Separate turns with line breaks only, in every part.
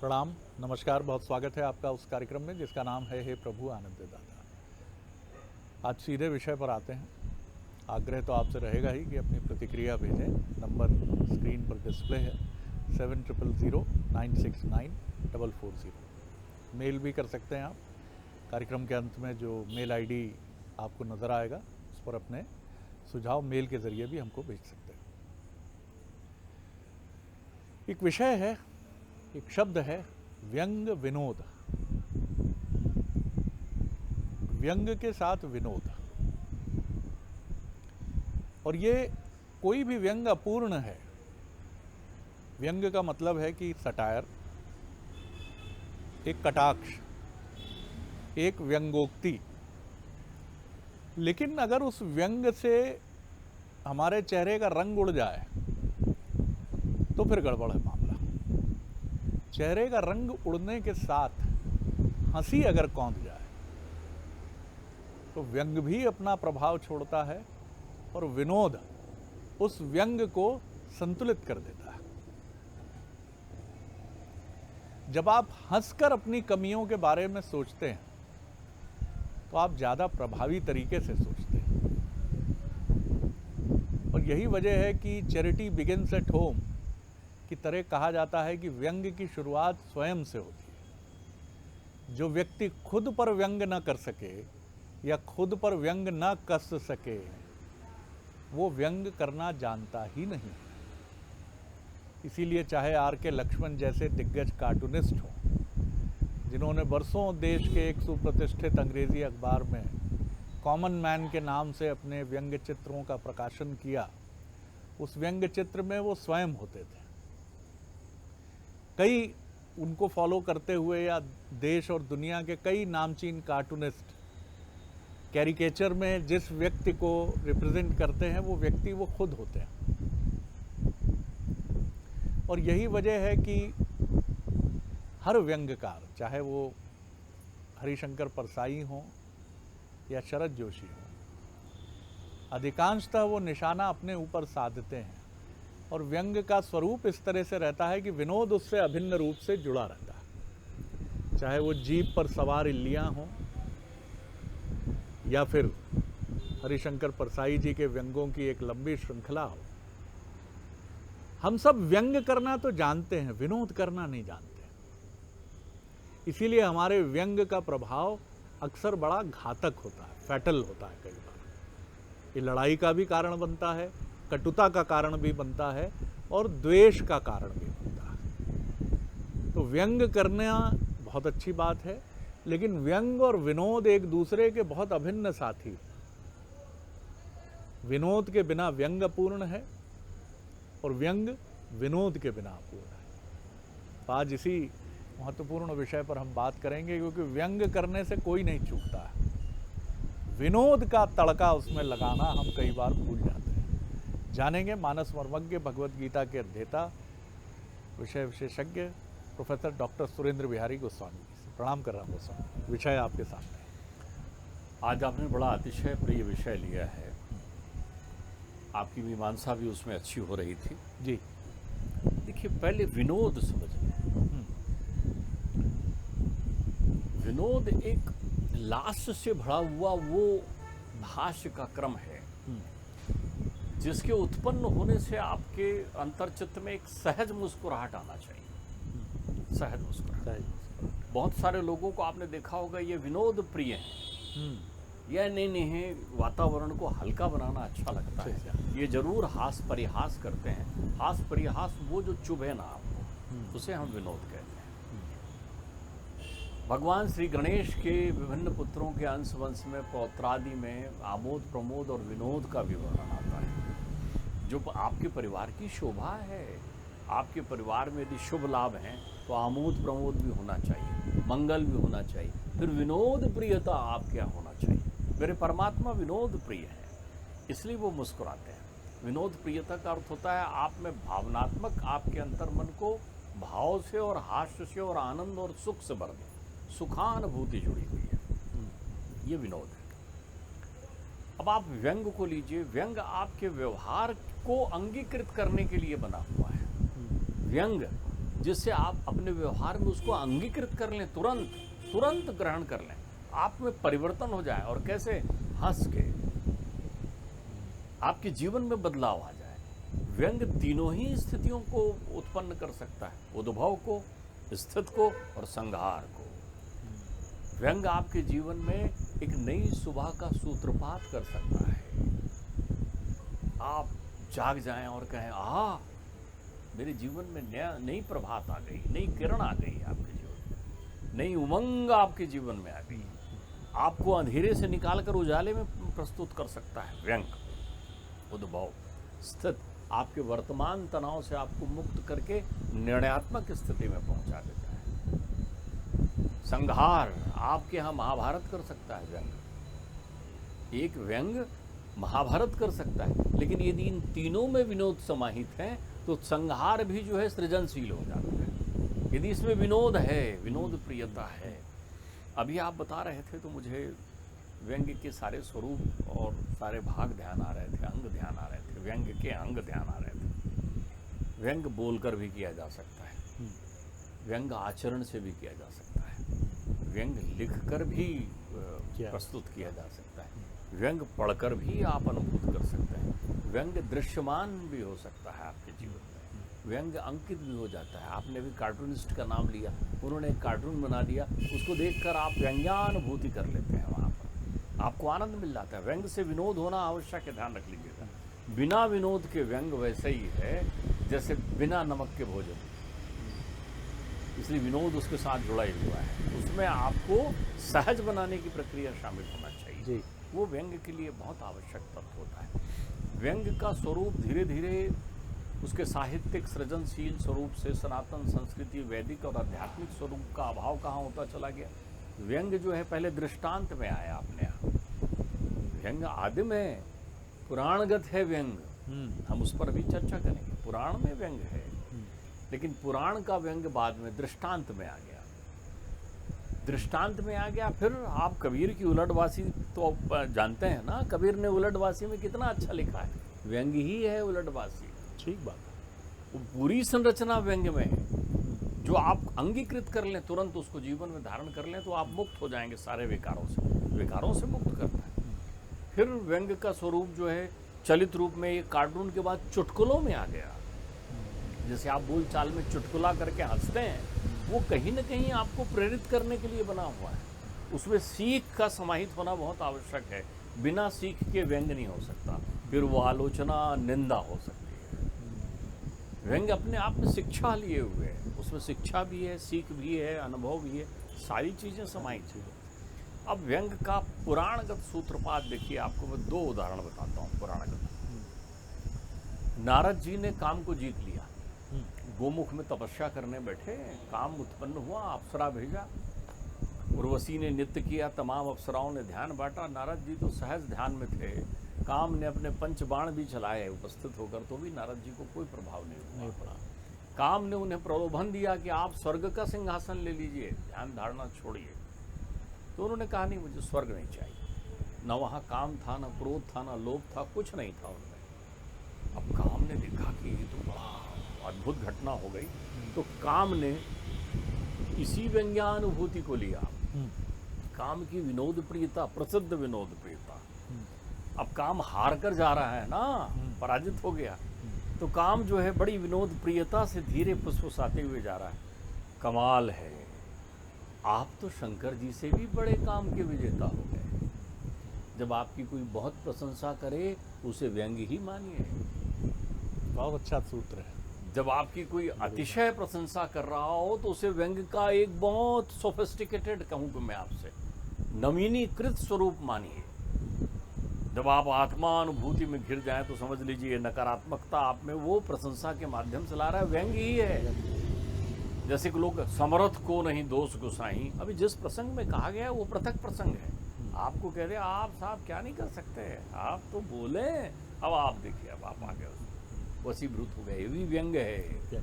प्रणाम, नमस्कार, बहुत स्वागत है आपका उस कार्यक्रम में जिसका नाम है हे प्रभु आनंद दाता। आज सीधे विषय पर आते हैं। आग्रह तो आपसे रहेगा ही कि अपनी प्रतिक्रिया भेजें। नंबर स्क्रीन पर डिस्प्ले है 7009694440। मेल भी कर सकते हैं आप। कार्यक्रम के अंत में जो मेल आईडी आपको नज़र आएगा उस पर अपने सुझाव मेल के ज़रिए भी हमको भेज सकते हैं। एक विषय है, एक शब्द है व्यंग विनोद। व्यंग के साथ विनोद, और ये कोई भी व्यंग अपूर्ण है। व्यंग का मतलब है कि सटायर, एक कटाक्ष, एक व्यंगोक्ति। लेकिन अगर उस व्यंग से हमारे चेहरे का रंग उड़ जाए तो फिर गड़बड़ है मामला। चेहरे का रंग उड़ने के साथ हंसी अगर कौंध जाए तो व्यंग भी अपना प्रभाव छोड़ता है और विनोद उस व्यंग को संतुलित कर देता है। जब आप हंसकर अपनी कमियों के बारे में सोचते हैं तो आप ज़्यादा प्रभावी तरीके से सोचते हैं। और यही वजह है कि चैरिटी बिगिंस एट होम की तरह कहा जाता है कि व्यंग की शुरुआत स्वयं से होती है। जो व्यक्ति खुद पर व्यंग न कर सके या खुद पर व्यंग न कस सके वो व्यंग करना जानता ही नहीं। इसीलिए चाहे आर के लक्ष्मण जैसे दिग्गज कार्टूनिस्ट हों जिन्होंने बरसों देश के एक सुप्रतिष्ठित अंग्रेजी अखबार में कॉमन मैन के नाम से अपने व्यंग चित्रों का प्रकाशन किया, उस व्यंग चित्र में वो स्वयं होते थे। कई उनको फॉलो करते हुए या देश और दुनिया के कई नामचीन कार्टूनिस्ट कैरिकेचर में जिस व्यक्ति को रिप्रेजेंट करते हैं वो व्यक्ति वो खुद होते हैं। और यही वजह है कि हर व्यंग्यकार, चाहे वो हरिशंकर परसाई हों या शरद जोशी हों, अधिकांशतः वो निशाना अपने ऊपर साधते हैं। और व्यंग का स्वरूप इस तरह से रहता है कि विनोद उससे अभिन्न रूप से जुड़ा रहता है। चाहे वो जीप पर सवार इल्लियाँ हों या फिर हरिशंकर परसाई जी के व्यंगों की एक लंबी श्रृंखला हो। हम सब व्यंग करना तो जानते हैं, विनोद करना नहीं जानते। इसीलिए हमारे व्यंग का प्रभाव अक्सर बड़ा घातक होता है, फैटल होता है। कई बार ये लड़ाई का भी कारण बनता है, कटुता का कारण भी बनता है और द्वेष का कारण भी बनता है। तो व्यंग करना बहुत अच्छी बात है, लेकिन व्यंग और विनोद एक दूसरे के बहुत अभिन्न साथी हैं। विनोद के बिना व्यंग अपूर्ण है और व्यंग विनोद के बिना अपूर्ण है। तो आज इसी महत्वपूर्ण विषय पर हम बात करेंगे, क्योंकि व्यंग करने से कोई नहीं चूकता है। विनोद का तड़का उसमें लगाना हम कई बार भूल जाते हैं। जानेंगे मानस मर्मज्ञ, भगवत गीता के अध्येता, विषय विशेषज्ञ प्रोफेसर डॉक्टर सुरेंद्र बिहारी गोस्वामी जी से। प्रणाम कर रहा हूँ गोस्वामी, विषय आपके सामने।
आज आपने बड़ा अतिशय प्रिय विषय लिया है। आपकी मीमांसा भी उसमें अच्छी हो रही थी
जी।
देखिए, पहले विनोद समझ लें। विनोद एक लास्य से भरा हुआ वो भाष्य का क्रम है जिसके उत्पन्न होने से आपके अंतर्चित्त में एक सहज मुस्कुराहट आना चाहिए। सहज मुस्कुराहट। बहुत सारे लोगों को आपने देखा होगा ये विनोद प्रिय हैं। यह नहीं वातावरण को हल्का बनाना अच्छा लगता है। ये जरूर हास परिहास करते हैं। हास परिहास वो जो चुभे ना आपको, उसे हम विनोद कहते हैं। भगवान श्री गणेश के विभिन्न पुत्रों के अंश वंश में पौत्रादि में आमोद प्रमोद और विनोद का विवरण आता है। जो आपके परिवार की शोभा है, आपके परिवार में यदि शुभ लाभ हैं तो आमोद प्रमोद भी होना चाहिए, मंगल भी होना चाहिए, फिर विनोद प्रियता आपके यहाँ होना चाहिए। मेरे परमात्मा विनोद प्रिय है, इसलिए वो मुस्कुराते हैं। विनोद प्रियता का अर्थ होता है आप में भावनात्मक, आपके अंतर्मन को भाव से और हास्य से और आनंद और सुख से भर दे, सुखानुभूति जुड़ी हुई है। ये विनोद है। अब आप व्यंग को लीजिए। व्यंग आपके व्यवहार को अंगीकृत करने के लिए बना हुआ है। व्यंग जिससे आप अपने व्यवहार में उसको अंगीकृत कर लें, तुरंत तुरंत ग्रहण कर लें, आप में परिवर्तन हो जाए। और कैसे? हंस के आपके जीवन में बदलाव आ जाए। व्यंग तीनों ही स्थितियों को उत्पन्न कर सकता है, उद्भव को, स्थित को और संहार को। व्यंग आपके जीवन में एक नई सुबह का सूत्रपात कर सकता है। आप जाग जाएं और कहें, मेरे जीवन में नई प्रभात आ गई, नई किरण आ गई आपके जीवन में, नई उमंग आपके जीवन में आ गई। आपको अंधेरे से निकालकर उजाले में प्रस्तुत कर सकता है व्यंग। उद्भव, स्थित, आपके वर्तमान तनाव से आपको मुक्त करके निर्णयात्मक स्थिति में पहुंचा देता है। संहार, आपके यहाँ महाभारत कर सकता है व्यंग। एक व्यंग महाभारत कर सकता है, लेकिन यदि इन तीनों में विनोद समाहित है तो संहार भी जो है सृजनशील हो जाता है। यदि इसमें विनोद है, विनोद प्रियता है। अभी आप बता रहे थे तो मुझे व्यंग के सारे स्वरूप और सारे भाग ध्यान आ रहे थे, अंग ध्यान आ रहे थे, व्यंग के अंग ध्यान आ रहे थे। व्यंग बोलकर भी किया जा सकता है, व्यंग आचरण से भी किया जा सकता है, व्यंग लिखकर भी प्रस्तुत किया जा सकता है, व्यंग पढ़कर भी आप अनुभूत कर सकते हैं, व्यंग दृश्यमान भी हो सकता है आपके जीवन में, व्यंग अंकित भी हो जाता है। आपने भी कार्टूनिस्ट का नाम लिया, उन्होंने एक कार्टून बना दिया, उसको देखकर आप व्यंग्यानुभूति कर लेते हैं, वहाँ पर आपको आनंद मिल जाता है। व्यंग से विनोद होना आवश्यक है, ध्यान रख लीजिएगा। बिना विनोद के व्यंग वैसे ही है जैसे बिना नमक के भोजन, इसलिए विनोद उसके साथ जुड़ा ही हुआ है। उसमें आपको सहज बनाने की प्रक्रिया शामिल होना चाहिए जी। वो व्यंग के लिए बहुत आवश्यक तत्व होता है। व्यंग का स्वरूप धीरे धीरे उसके साहित्यिक सृजनशील स्वरूप से सनातन संस्कृति, वैदिक और आध्यात्मिक स्वरूप का अभाव कहाँ होता चला गया। व्यंग जो है पहले दृष्टांत में आया अपने यहाँ। व्यंग आदिम है, पुराणगत है व्यंग, हम उस पर भी चर्चा करेंगे। पुराण में व्यंग है, लेकिन पुराण का व्यंग बाद में दृष्टांत में आ गया। दृष्टांत में आ गया। फिर आप कबीर की उलटवासी तो जानते हैं ना, कबीर ने उलटवासी में कितना अच्छा लिखा है, व्यंग ही है उलटवासी। ठीक बात है। वो पूरी संरचना व्यंग में है। जो आप अंगीकृत कर लें, तुरंत उसको जीवन में धारण कर लें तो आप मुक्त हो जाएंगे सारे विकारों से। विकारों से मुक्त करता है। फिर व्यंग का स्वरूप जो है चलित रूप में ये कार्टून के बाद चुटकुलों में आ गया। जैसे आप बोल चाल में चुटकुला करके हंसते हैं, वो कहीं ना कहीं आपको प्रेरित करने के लिए बना हुआ है। उसमें सीख का समाहित होना बहुत आवश्यक है। बिना सीख के व्यंग नहीं हो सकता। फिर वो आलोचना, निंदा हो सकती है। व्यंग अपने आप में शिक्षा लिए हुए है, उसमें शिक्षा भी है, सीख भी है, अनुभव भी है, सारी चीज़ें समाहित हैं। अब व्यंग का पुराणगत सूत्रपात देखिए, आपको मैं 2 उदाहरण बताता हूँ पुराणगत। नारद जी ने काम को जीत लिया, गोमुख में तपस्या करने बैठे, काम उत्पन्न हुआ, अप्सरा भेजा, उर्वशी ने नृत्य किया, तमाम अप्सराओं ने ध्यान बांटा। नारद जी तो सहज ध्यान में थे। काम ने अपने पंचबाण भी चलाए उपस्थित होकर, तो भी नारद जी को कोई प्रभाव नहीं पड़ा। काम ने उन्हें प्रलोभन दिया कि आप स्वर्ग का सिंहासन ले लीजिए, ध्यान धारणा छोड़िए। तो उन्होंने कहा नहीं, मुझे स्वर्ग नहीं चाहिए। न वहाँ काम था, न क्रोध था, न लोभ था, कुछ नहीं था उनमें। अब काम ने देखा कि ये तो बड़ा अद्भुत घटना हो गई, तो काम ने इसी व्यंग्यानुभूति को लिया। काम की विनोद प्रियता, प्रसिद्ध विनोद प्रियता। अब काम हार कर जा रहा है ना, पराजित हो गया, तो काम जो है बड़ी विनोद प्रियता से धीरे फुसफुसाते हुए जा रहा है। कमाल है, आप तो शंकर जी से भी बड़े काम के विजेता हो गए। जब आपकी कोई बहुत प्रशंसा करे, उसे व्यंग ही मानिए।
बहुत अच्छा सूत्र है।
जब आपकी कोई अतिशय प्रशंसा कर रहा हो, तो उसे व्यंग का एक बहुत सोफिस्टिकेटेड, कहूँ मैं आपसे, नवीनीकृत स्वरूप मानिए। जब आप आत्मानुभूति में घिर जाएं तो समझ लीजिए नकारात्मकता आप में वो प्रशंसा के माध्यम से ला रहा है, व्यंग ही है। जैसे कि लोग समर्थ को नहीं दोष गुसाई, अभी जिस प्रसंग में कहा गया है वो पृथक प्रसंग है। आपको कह रहे आप साहब क्या नहीं कर सकते, आप तो बोले, अब आप देखिए, अब आप आ गए वसीभूत हो गए, ये भी व्यंग है।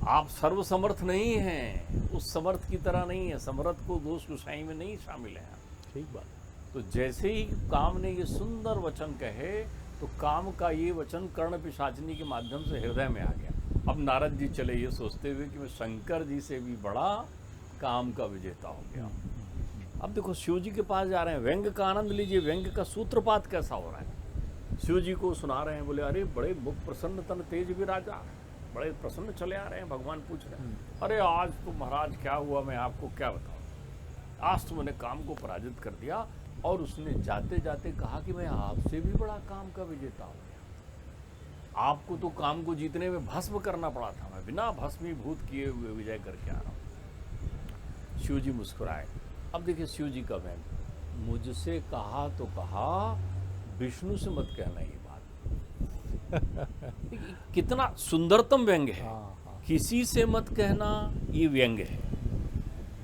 आप सर्वसमर्थ नहीं हैं, उस समर्थ की तरह नहीं है, समर्थ को दोष गुसाई में नहीं शामिल है।
ठीक बात।
तो जैसे ही काम ने ये सुंदर वचन कहे, तो काम का ये वचन कर्ण पिशाचिनी के माध्यम से हृदय में आ गया। अब नारद जी चले ये सोचते हुए कि मैं शंकर जी से भी बड़ा काम का विजेता हो गया। अब देखो शिव जी के पास जा रहे हैं, व्यंग का आनंद लीजिए, व्यंग का सूत्रपात कैसा हो रहा है। शिव जी को सुना रहे हैं, बोले अरे बड़े मुख प्रसन्न तन तेज भी राजा, बड़े प्रसन्न चले आ रहे हैं। भगवान पूछ रहे हैं, अरे आज तो महाराज क्या हुआ, मैं आपको क्या बताऊं, आज तो मैंने काम को पराजित कर दिया। और उसने जाते जाते कहा कि मैं आपसे भी बड़ा काम का विजेता हूं। आपको तो काम को जीतने में भस्म करना पड़ा था, मैं बिना भस्मीभूत किए हुए विजय करके आ रहा हूं। शिव जी मुस्कुराए। अब देखिए शिव जी का व्यंग, मुझसे कहा तो कहा, विष्णु से मत कहना ये बात। कितना सुंदरतम व्यंग है। किसी से मत कहना, ये व्यंग है।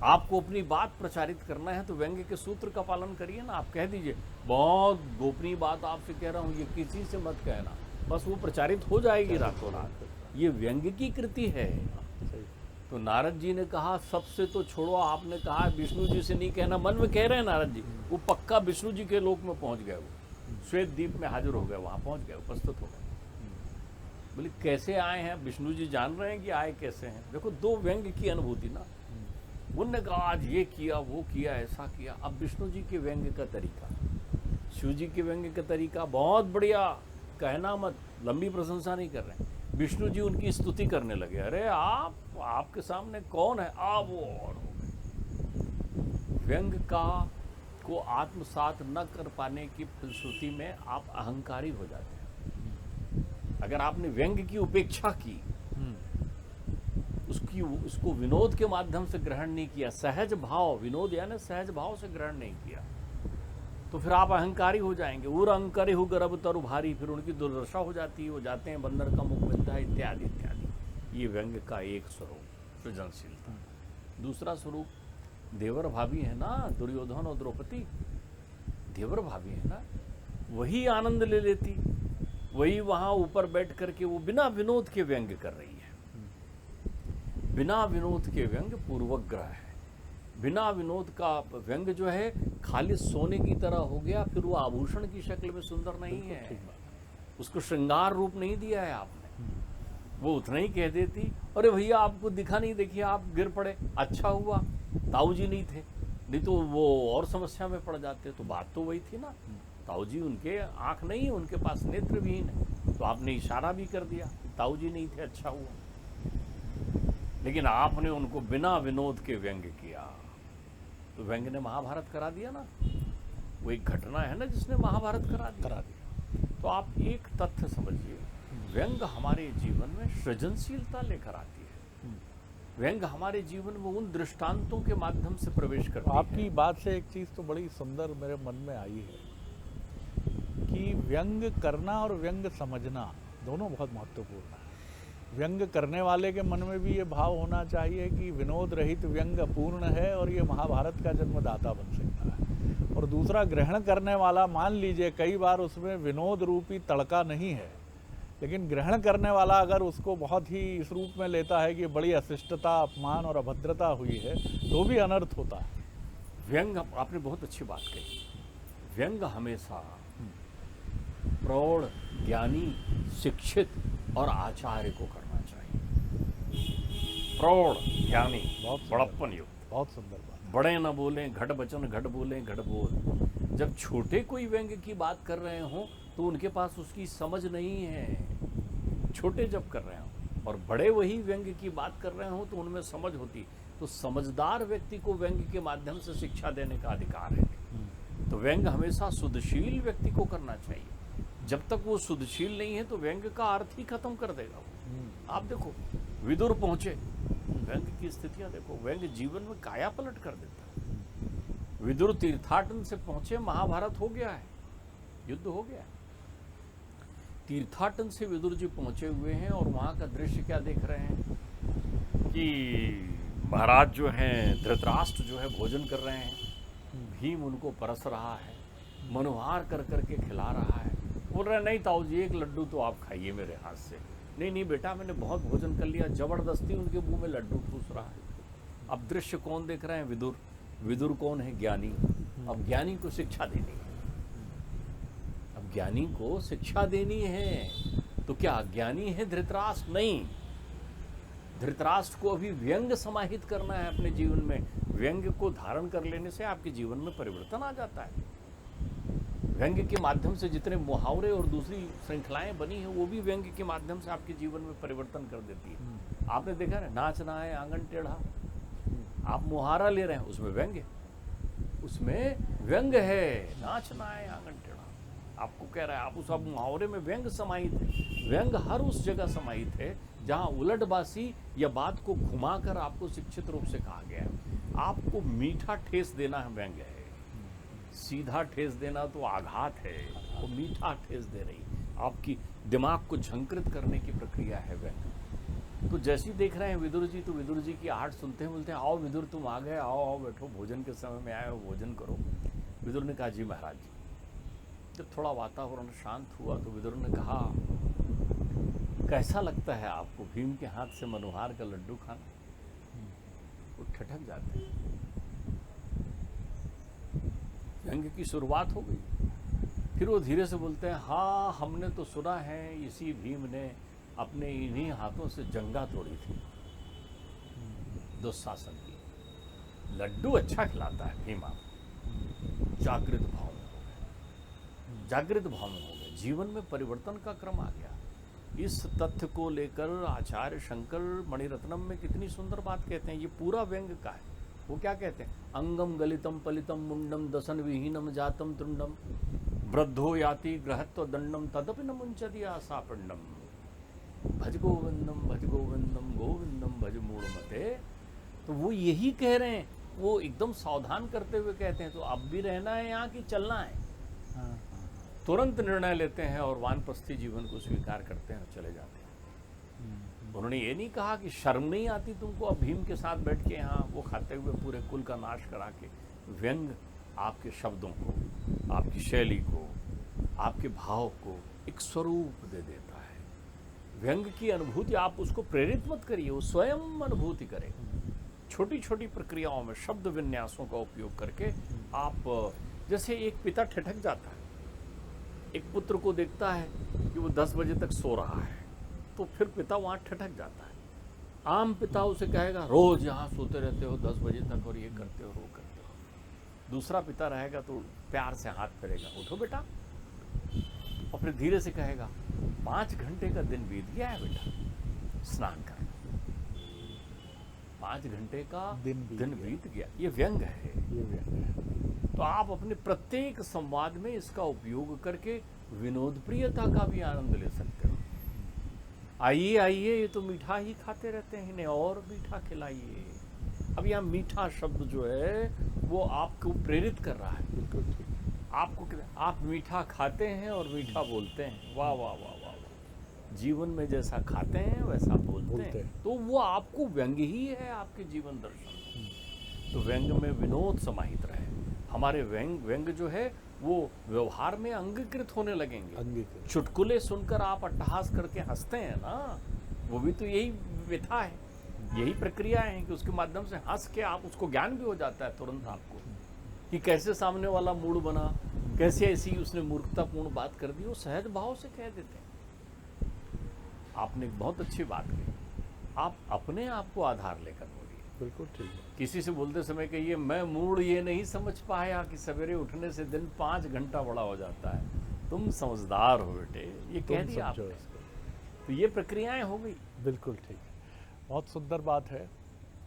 आपको अपनी बात प्रचारित करना है तो व्यंग के सूत्र का पालन करिए ना। आप कह दीजिए बहुत गोपनीय बात आपसे कह रहा हूं, ये किसी से मत कहना, बस वो प्रचारित हो जाएगी रातों रात। ये व्यंग की कृति है। तो नारद जी ने कहा सबसे तो छोड़ो, आपने कहा विष्णु जी से नहीं कहना, मन में कह रहे हैं नारद जी, वो पक्का विष्णु जी के लोक में पहुंच गए, वो श्वेत द्वीप में हाजिर हो गए, वहां पहुंच गए, उपस्थित हो गए। बोले कैसे आए हैं, विष्णु जी जान रहे हैं कि आए कैसे हैं। देखो दो व्यंग की अनुभूति ना। उनने कहा आज ये किया वो किया ऐसा किया। अब विष्णु जी के व्यंग का तरीका, शिव जी के व्यंग का तरीका बहुत बढ़िया, कहना मत, लंबी प्रशंसा नहीं कर रहे हैं। विष्णु जी उनकी स्तुति करने लगे, अरे आपके सामने कौन है, आप वो और हो गए। व्यंग का को आत्मसात न कर पाने की फलश्रुति में आप अहंकारी हो जाते हैं। अगर आपने व्यंग की उपेक्षा की, उसको विनोद के माध्यम से ग्रहण नहीं किया, सहज भाव, विनोद यानी सहज भाव से ग्रहण नहीं किया, तो फिर आप अहंकारी हो जाएंगे। उर अहंकारी हो गर्भ तरु भारी, फिर उनकी दुर्दशा हो जाती है, वो जाते हैं बंदर का मुख मिलता है, इत्यादि इत्यादि। ये व्यंग का एक स्वरूप सृजनशीलता। दूसरा स्वरूप देवर भाभी है ना, दुर्योधन और द्रौपदी, देवर भाभी है ना, वही आनंद ले लेती, वही वहां ऊपर बैठ करके वो बिना विनोद के व्यंग कर रही है। बिना विनोद के व्यंग पूर्वग्रह है। बिना विनोद का व्यंग जो है खाली सोने की तरह हो गया, फिर वो आभूषण की शक्ल में सुंदर नहीं है, उसको श्रृंगार रूप नहीं दिया है आपने। वो उतना ही कह देती, अरे भैया आपको दिखा नहीं, देखिए आप गिर पड़े, अच्छा हुआ ताऊ जी नहीं थे, नहीं तो वो और समस्या में पड़ जाते। तो बात तो वही थी ना, ताऊ जी उनके आंख नहीं है, उनके पास नेत्र विहीन है, तो आपने इशारा भी कर दिया, ताऊ जी नहीं थे, अच्छा हुआ। लेकिन आपने उनको बिना विनोद के व्यंग किया, तो व्यंग ने महाभारत करा दिया ना। वो एक घटना है ना जिसने महाभारत करा दिया। तो आप एक तथ्य समझिए, व्यंग हमारे जीवन में सृजनशीलता लेकर आती है। व्यंग हमारे जीवन में उन दृष्टांतों के माध्यम से प्रवेश करती है।
आपकी बात से एक चीज तो बड़ी सुंदर मेरे मन में आई है कि व्यंग करना और व्यंग समझना दोनों बहुत महत्वपूर्ण है। व्यंग करने वाले के मन में भी ये भाव होना चाहिए कि विनोद रहित व्यंग अपूर्ण है और ये महाभारत का जन्मदाता बन सकता है। और दूसरा, ग्रहण करने वाला, मान लीजिए कई बार उसमें विनोद रूपी तड़का नहीं है, लेकिन ग्रहण करने वाला अगर उसको बहुत ही इस रूप में लेता है कि बड़ी अशिष्टता, अपमान और अभद्रता हुई है, तो भी अनर्थ होता है।
व्यंग, आपने बहुत अच्छी बात कही। व्यंग हमेशा प्रौढ़, ज्ञानी, शिक्षित और आचार्य को करना चाहिए। प्रौढ़, ज्ञानी,
बहुत
बड़प्पन युक्त,
बहुत सुंदर बात।
बड़े न बोलें घट बचन, घट बोलें घट बोल। जब छोटे कोई व्यंग की बात कर रहे हों तो उनके पास उसकी समझ नहीं है, छोटे जब कर रहे हों, और बड़े वही व्यंग की बात कर रहे हों तो उनमें समझ होती। तो समझदार व्यक्ति को व्यंग के माध्यम से शिक्षा देने का अधिकार है। तो व्यंग हमेशा शुद्धशील व्यक्ति को करना चाहिए। जब तक वो शुद्धशील नहीं है तो व्यंग का अर्थ ही खत्म कर देगा वो। आप देखो विदुर पहुंचे, व्यंग की स्थितियां देखो, व्यंग जीवन में काया पलट कर देता है। विदुर तीर्थाटन से पहुंचे, महाभारत हो गया है, युद्ध हो गया है। तीर्थाटन से विदुर जी पहुंचे हुए हैं और वहां का दृश्य क्या देख रहे हैं कि महाराज जो हैं धृतराष्ट्र जो है भोजन कर रहे हैं, भीम उनको परस रहा है, मनोहार कर करके खिला रहा है। बोल रहे नहीं ताऊ जी, एक लड्डू तो आप खाइए मेरे हाथ से। नहीं नहीं बेटा, मैंने बहुत भोजन कर लिया। जबरदस्ती उनके मुंह में लड्डू ठूस रहा है। अब दृश्य कौन देख रहे हैं? विदुर। विदुर कौन है? ज्ञानी। अब ज्ञानी को शिक्षा देनी है, ज्ञानी को शिक्षा देनी है। तो क्या ज्ञानी है धृतराष्ट्र? नहीं, धृतराष्ट्र को अभी व्यंग समाहित करना है अपने जीवन में। व्यंग को धारण कर लेने से आपके जीवन में परिवर्तन आ जाता है। व्यंग के माध्यम से जितने मुहावरे और दूसरी श्रृंखलाएं बनी हैं वो भी व्यंग के माध्यम से आपके जीवन में परिवर्तन कर देती है। आपने देखा ना, नाचना है आंगन टेढ़ा, आप मुहावरा ले रहे हैं, उसमें व्यंग है, उसमें व्यंग है। नाचना है आंगन टेढ़ा आपको कह रहा है, आप उस मुहावरे में व्यंग समाहित है। व्यंग हर उस जगह समाहित है जहां उलटबासी या बात को घुमाकर आपको शिक्षित रूप से कहा गया है। आपको मीठा ठेस देना है व्यंग है, सीधा ठेस देना तो आघात है, वो मीठा ठेस दे रही, आपकी दिमाग को झंकृत करने की प्रक्रिया है व्यंग। तो जैसे ही देख रहे हैं विदुर जी, तो विदुर जी की आहट सुनते हैं, बोलते हैं आओ विदुर तुम आ गए, आओ आओ बैठो, भोजन के समय में आए हो, भोजन करो। विदुर ने कहा जी महाराज जी। जब थोड़ा वातावरण शांत हुआ तो विदुर ने कहा कैसा लगता है आपको भीम के हाथ से मनोहार का लड्डू खाना? वो ठठक जाते हैं। व्यंग की शुरुआत हो गई। फिर वो धीरे से बोलते हैं हाँ हमने तो सुना है इसी भीम ने अपने इन्हीं हाथों से जंगा तोड़ी थी दुशासन की। लड्डू अच्छा खिलाता है भीम आपको। जागृत भाव में हो गए, जागृत भाव में हो गए, जीवन में परिवर्तन का क्रम आ गया। इस तथ्य को लेकर आचार्य शंकर मणिरत्नम में कितनी सुंदर बात कहते हैं। ये पूरा व्यंग का है। वो क्या कहते हैं? अंगम गलितम पलितम मुंडम दसन विहीनम जातम तुंडम वृद्धो याति ग्रहत्व दंडम तदपि न मुंचति आशा पिंडम भज गोविंदम गोविंदम भज मूढ़मते। तो वो यही कह रहे हैं, वो एकदम सावधान करते हुए कहते हैं तो अब भी रहना है यहाँ की चलना है। तुरंत निर्णय लेते हैं और वानप्रस्थी जीवन को स्वीकार करते हैं और चले जाते हैं। उन्होंने ये नहीं कहा कि शर्म नहीं आती तुमको अब भीम के साथ बैठ के यहाँ वो खाते हुए पूरे कुल का नाश करा के। व्यंग आपके शब्दों को, आपकी शैली को, आपके भाव को एक स्वरूप दे देता है। व्यंग की अनुभूति आप उसको प्रेरित मत करिए, वो स्वयं अनुभूति करे। छोटी छोटी प्रक्रियाओं में शब्द विन्यासों का उपयोग करके आप, जैसे एक पिता ठिठक जाता है, एक पुत्र को देखता है कि वो 10 बजे तक सो रहा है, तो फिर पिता वहाँ ठिठक जाता है। आम पिता उसे कहेगा रोज यहाँ सोते रहते हो 10 बजे तक और ये करते हो वो करते हो। दूसरा पिता रहेगा तो प्यार से हाथ फेरेगा, उठो बेटा, और फिर धीरे से कहेगा 5 घंटे का दिन बीत गया है बेटा, स्नान कर लो। 5 घंटे का दिन बीत गया। ये व्यंग है, ये व्यंग है। तो आप अपने प्रत्येक संवाद में इसका उपयोग करके विनोद प्रियता का भी आनंद ले सकते हो। आइए आइए, ये तो मीठा ही खाते रहते हैं, इन्हें और मीठा खिलाइए। अब यहाँ मीठा शब्द जो है वो आपको प्रेरित कर रहा है। बिल्कुल ठीक। आपको आप मीठा खाते हैं और मीठा बोलते हैं। वाह वाह वाह वाह वाह। जीवन में जैसा खाते हैं वैसा बोलते हैं, तो वो आपको व्यंग ही है, आपके जीवन दर्शन। तो व्यंग में विनोद समाहित रहे। हमारे व्यंग जो है वो व्यवहार में अंगीकृत होने लगेंगे। चुटकुले सुनकर आप अट्टहास करके हंसते हैं ना, वो भी तो यही व्यथा है, यही प्रक्रिया है कि उसके माध्यम से हंस के आप उसको ज्ञान भी हो जाता है तुरंत आपको कि कैसे सामने वाला मूड बना, कैसे ऐसी उसने मूर्खतापूर्ण बात कर दी, वो सहज भाव से कह देते हैं। आपने बहुत अच्छी बात कही, आप अपने आप को आधार लेकर बोलिए। बिल्कुल ठीक है। किसी से बोलते समय कहिए मैं मूड ये नहीं समझ पाया कि सवेरे उठने से दिन 5 घंटा बड़ा हो जाता है। तुम समझदार हो बेटे, ये कह दिया आपने, तो ये प्रक्रियाएं हो गई। बिल्कुल ठीक है।
बहुत सुंदर बात है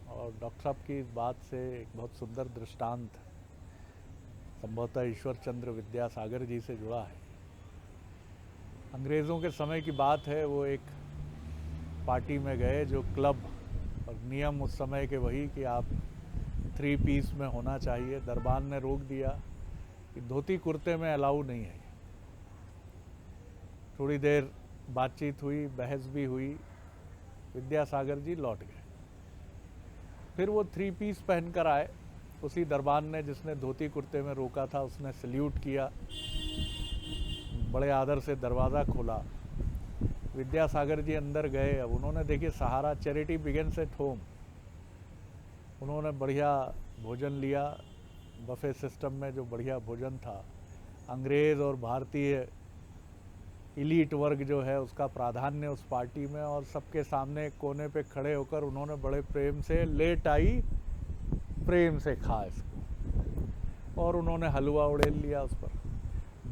और डॉक्टर साहब की इस बात से एक बहुत सुंदर दृष्टांत संभवतः ईश्वर चंद्र विद्यासागर जी से जुड़ा है। अंग्रेज़ों के समय की बात है, वो एक पार्टी में गए जो क्लब, और नियम उस समय के वही कि आप 3 पीस में होना चाहिए। दरबान ने रोक दिया कि धोती कुर्ते में अलाउ नहीं है। थोड़ी देर बातचीत हुई, बहस भी हुई, विद्यासागर जी लौट गए। फिर वो 3 पीस पहनकर आए। उसी दरबान ने जिसने धोती कुर्ते में रोका था उसने सल्यूट किया, बड़े आदर से दरवाज़ा खोला। विद्यासागर जी अंदर गए। अब उन्होंने देखिए सहारा चैरिटी बिगिन्स एट होम, उन्होंने बढ़िया भोजन लिया, बफे सिस्टम में जो बढ़िया भोजन था। अंग्रेज़ और भारतीय इलीट वर्ग जो है उसका प्राधान्य उस पार्टी में, और सबके सामने एक कोने पे खड़े होकर उन्होंने बड़े प्रेम से लेट आई, प्रेम से खा इसको, और उन्होंने हलवा उड़ेल लिया उस पर,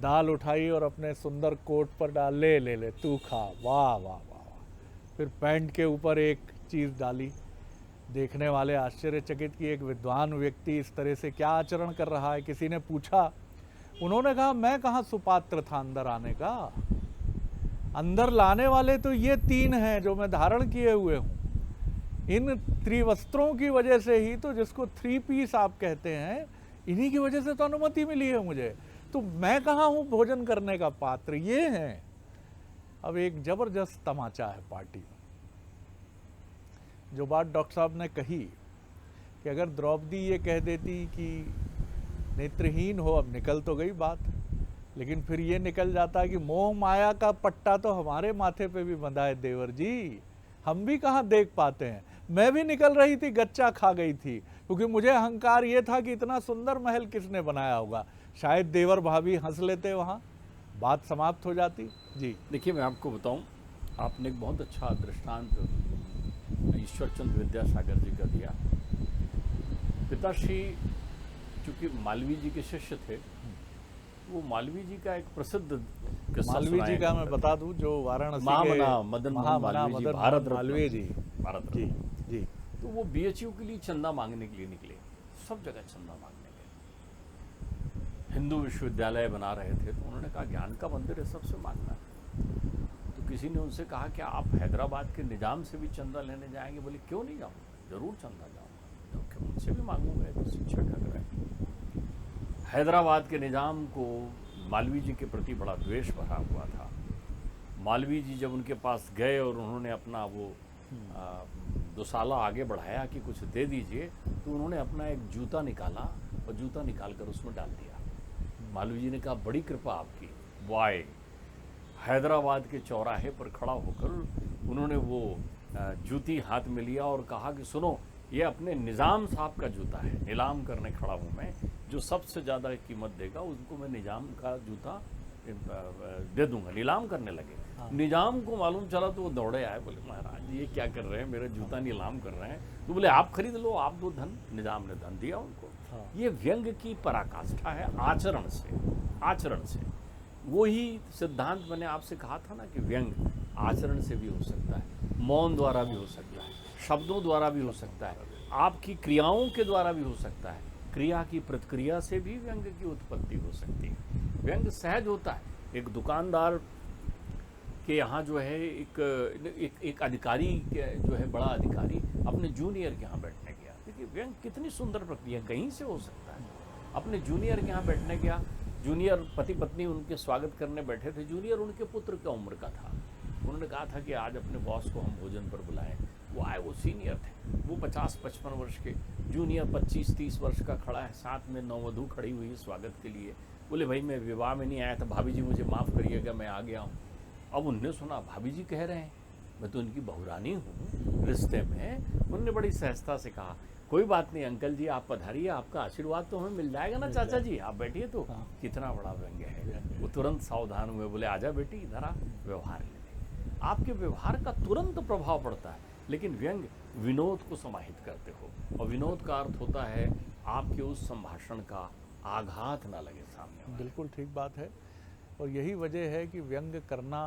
दाल उठाई और अपने सुंदर कोट पर डाल, ले ले ले तू खा, वाह वाह वाह वाह। फिर पैंट के ऊपर एक चीज़ डाली। देखने वाले आश्चर्यचकित कि एक विद्वान व्यक्ति इस तरह से क्या आचरण कर रहा है। किसी ने पूछा, उन्होंने कहा मैं कहाँ सुपात्र था अंदर आने का, अंदर लाने वाले तो ये 3 हैं जो मैं धारण किए हुए हूँ। इन त्रिवस्त्रों की वजह से ही तो, जिसको 3 पीस आप कहते हैं, इन्हीं की वजह से तो अनुमति मिली है मुझे। तो मैं कहाँ हूँ भोजन करने का पात्र, ये हैं। अब एक जबरदस्त तमाचा है पार्टी में। जो बात डॉक्टर साहब ने कही कि अगर द्रौपदी ये कह देती कि नेत्रहीन हो, अब निकल तो गई बात, लेकिन फिर ये निकल जाता है कि मोह माया का पट्टा तो हमारे माथे पे भी बंधा है देवर जी, हम भी कहाँ देख पाते हैं। मैं भी निकल रही थी, गच्चा खा गई थी, क्योंकि मुझे अहंकार ये था कि इतना सुंदर महल किसने बनाया होगा। शायद देवर भाभी हंस लेते, वहाँ बात समाप्त हो जाती। जी
देखिए, मैं आपको बताऊं, आपने एक बहुत अच्छा दृष्टांत ईश्वरचंद्र विद्यासागर जी का दिया। पिताश्री चूंकि मालवीय जी के शिष्य थे, वो मालवीय जी का एक प्रसिद्ध किस्सा
मालवीय जी का मैं बता दूं, जो वाराणसी के
मदन मोहन मालवीय जी, भारत रत्न
मालवीय जी,
भारत
जी
रत्न।
जी,
तो वो बीएचयू के लिए चंदा मांगने के लिए निकले, सब जगह चंदा मांगने गए। हिंदू विश्वविद्यालय बना रहे थे, तो उन्होंने कहा ज्ञान का मंदिर है, सबसे मांगना है। तो किसी ने उनसे कहा कि आप हैदराबाद के निजाम से भी चंदा लेने जाएंगे? बोले क्यों नहीं जाऊँगा, जरूर चंदा जाऊँगा, क्योंकि उनसे भी मांगूंगा, तो शिक्षा ठग रहे। हैदराबाद के निजाम को मालवीय जी के प्रति बड़ा द्वेष भरा हुआ था। मालवीय जी जब उनके पास गए और उन्होंने अपना वो दुसाला आगे बढ़ाया कि कुछ दे दीजिए, तो उन्होंने अपना एक जूता निकाला और जूता निकाल कर उसमें डाल दिया। मालवीय जी ने कहा बड़ी कृपा आपकी। वाय हैदराबाद के चौराहे पर खड़ा होकर उन्होंने वो जूती हाथ में लिया और कहा कि सुनो, ये अपने निज़ाम साहब का जूता है, नीलाम करने खड़ा हूँ मैं, जो सबसे ज़्यादा कीमत देगा उसको मैं निज़ाम का जूता दे दूंगा। नीलाम करने लगे। हाँ। निजाम को मालूम चला तो वो दौड़े आए, बोले महाराज ये क्या कर रहे हैं, मेरा जूता नीलाम कर रहे हैं। तो बोले आप खरीद लो, आप दो धन। निजाम ने धन दिया उनको। हाँ। ये व्यंग की पराकाष्ठा है, आचरण से। आचरण से वही सिद्धांत मैंने आपसे कहा था ना कि व्यंग आचरण से भी हो सकता है, मौन द्वारा भी हो सकता है, शब्दों द्वारा भी हो सकता है, आपकी क्रियाओं के द्वारा भी हो सकता है, क्रिया की प्रतिक्रिया से भी व्यंग की उत्पत्ति हो सकती है। व्यंग सहज होता है। एक दुकानदार के यहाँ जो है एक अधिकारी जो है, बड़ा अधिकारी अपने जूनियर के यहाँ बैठने गया। देखिए व्यंग कितनी सुंदर प्रक्रिया, कहीं से हो सकता है। अपने जूनियर के यहाँ बैठने गया, जूनियर पति पत्नी उनके स्वागत करने बैठे थे। जूनियर उनके पुत्र की उम्र का था। उन्होंने कहा था कि आज अपने बॉस को हम भोजन पर बुलाएं। वो आए, वो सीनियर थे, वो 50-55 वर्ष के, जूनियर 25-30 वर्ष का खड़ा है, साथ में नववधू खड़ी हुई है स्वागत के लिए। बोले भाई मैं विवाह में नहीं आया था, भाभी जी मुझे माफ़ करिएगा, मैं आ गया हूँ। अब उनने सुना भाभी जी कह रहे हैं, मैं तो उनकी बहुरानी हूँ रिश्ते में। उन्होंने बड़ी सहजता से कहा कोई बात नहीं अंकल जी, आप पधारिए, आपका आशीर्वाद तो हमें मिल जाएगा ना चाचा जी, आप बैठिए। तो कितना बड़ा व्यंग्य है। वो तुरंत सावधान हुए, बोले आजा बेटी इधर आ, व्यवहार ले। आपके व्यवहार का तुरंत प्रभाव पड़ता है। लेकिन व्यंग विनोद को समाहित करते हो, और विनोद का अर्थ होता है आपके उस संभाषण का आघात ना लगे सामने वाले।
बिल्कुल ठीक बात है। और यही वजह है कि व्यंग करना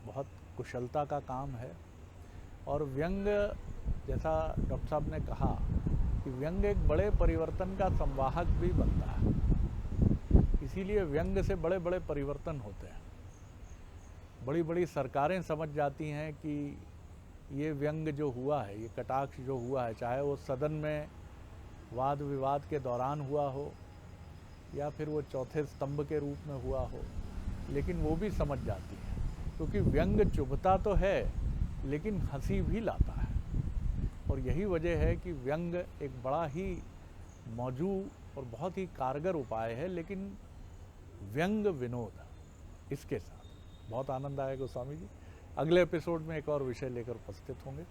बहुत कुशलता का काम है। और व्यंग, जैसा डॉक्टर साहब ने कहा कि व्यंग एक बड़े परिवर्तन का संवाहक भी बनता है। इसीलिए व्यंग से बड़े बड़े परिवर्तन होते हैं। बड़ी बड़ी सरकारें समझ जाती हैं कि ये व्यंग जो हुआ है, ये कटाक्ष जो हुआ है, चाहे वो सदन में वाद विवाद के दौरान हुआ हो या फिर वो चौथे स्तंभ के रूप में हुआ हो, लेकिन वो भी समझ जाती है। क्योंकि व्यंग चुभता तो है लेकिन हंसी भी लाता है। और यही वजह है कि व्यंग एक बड़ा ही मौजूद और बहुत ही कारगर उपाय है। लेकिन व्यंग विनोद, इसके साथ बहुत आनंद आएगा गोस्वामी जी। अगले एपिसोड में एक और विषय लेकर उपस्थित होंगे।